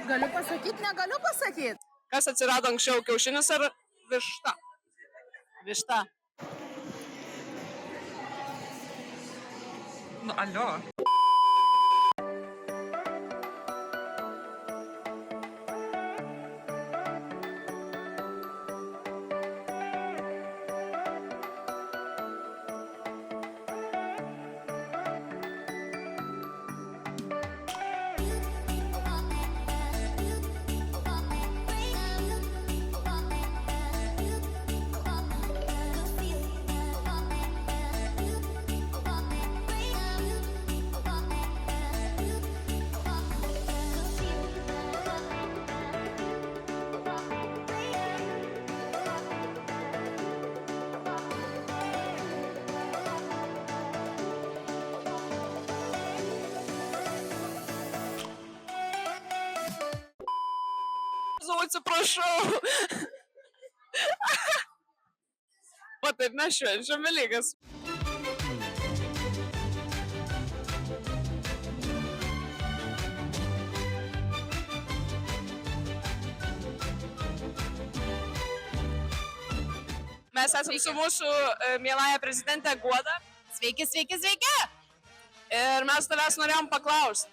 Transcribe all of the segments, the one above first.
Galiu pasakyti, negaliu pasakyti. Kas atsirado anksčiau, kiaušinis ar višta? Višta. Nu, alio. Atsiprašau. O taip mes švenčiam Velykas. Mes esam su mūsų mieląja prezidente Guoda. Sveiki, sveiki, sveiki. Ir mes tavęs norėjom paklausti.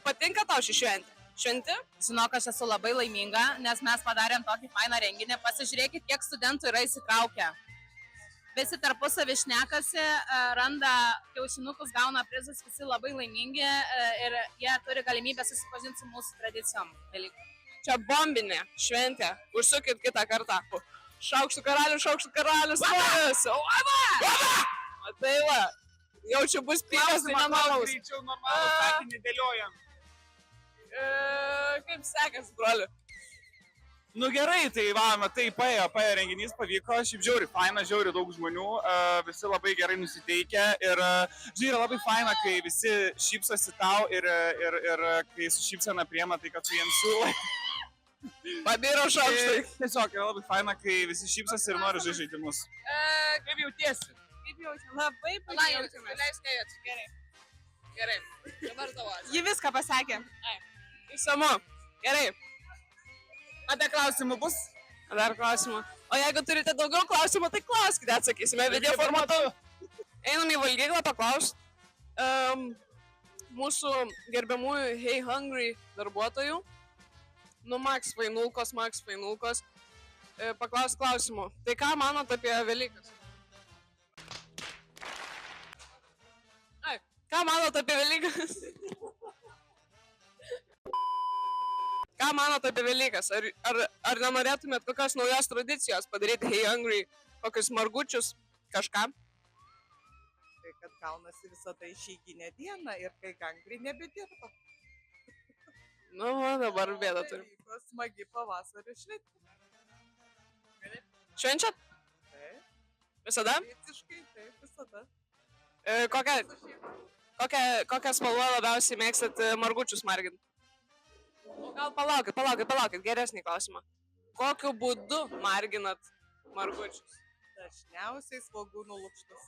Patinka tau ši šventė? Šventi? Žinok, aš esu labai laiminga, nes mes padarėm tokį fainą renginį. Pasižiūrėkit, kiek studentų yra įsitraukę. Visi tarpusavį šnekasi, randa kiaušinukus, gauna prizus, visi labai laimingi ir jie turi galimybę susipažinti su mūsų tradicijom. Čia bombinė šventė. Užsukit kitą kartą. Šaukštų karalius. Matai va, jau čia bus pykas normalaus. Greičiau normalų sakinį dėliojam. Kaip sekasi, broli? Nu gerai, tai va, matai, paėjo renginys, pavyko, šiaip žiauri faina, žiauri daug žmonių, visi labai gerai nusiteikę ir žiūrė labai faina, kai visi šypsosi tau ir kai su šypsena priema tai, kad tu jiems siūlai. Pabiro šaukštai. Tiesiog yra labai faina, kai visi šypsosi ir nori žaisti žaidimus. Kaip jautiesi? Labai jaučiamės. Gerai. Dabar tavo. Ji viską pasakė. Įsamu. Gerai. Apie klausimų bus? Dar klausimų. O jeigu turite daugiau klausimų, tai klauskite, atsakysime video formatu. Einam į valgyklą paklausti mūsų gerbiamųjų Hey Hungry darbuotojų. Nu, Max Vainulkos. Paklaus klausimų. Tai ką manot apie Velykas? Ką manot apie Velykas? Ką manot apie Velykas? Ar nenorėtumėt kokios naujos tradicijos padaryti Hey Hungry, kokius margučius, kažką? Tai kad gaunasi visada išeiginė diena ir kai Hungry nebedirba. Nu, dabar bėda turiu. Smagi pavasario šventė. Švenčiat? Taip. Visada? Visiškai, taip, visada. Kokią spalvą labiausiai mėgstat margučius margint? O gal palaukit, geresnį klausimą. Kokiu būdu marginat margučius? Dažniausiai svogūnų lukštus.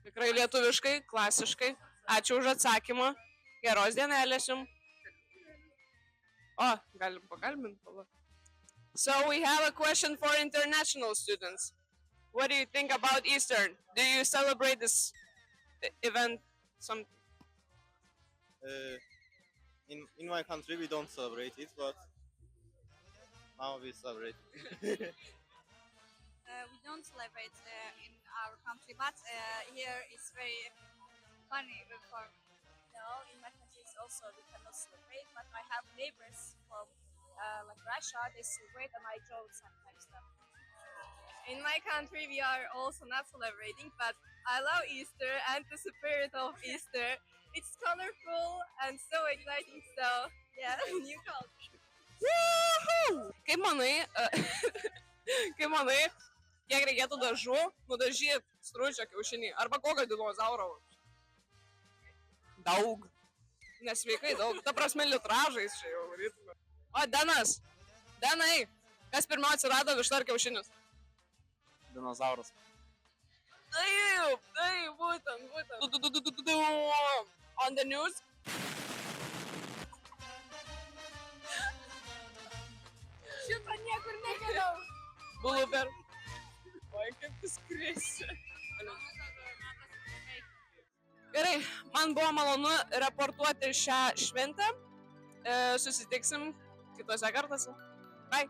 Tikrai lietuviškai, klasiškai. Ačiū už atsakymą. Geros dienelės jums. O, galim pakalbinti. So we have a question for international students. What do you think about Easter? Do you celebrate this event? In my country we don't celebrate it, but now we celebrate it. We don't celebrate in our country, but here it's very funny. In my country also we cannot celebrate, but I have neighbors from like Russia. They celebrate, and I joke sometimes. In my country, we are also not celebrating, but I love Easter and the spirit of Easter. It's colorful and so exciting, so yeah, new culture. Woohoo! Kaip manai, kiek reikėtų dažų nudažyti stručio kiaušinį arba kokio dinozauro? Daug. Nesveikai daug. Ta prasme, litražais čia jau rytume. O, Denai, kas pirmiau atsirado, višta ar kiaušinis? Dinozauras. Taip, būtent. On the news. Gerai, man buvo malonu reportuoti šią šventę. Susitiksim kitose kartuose. Bye.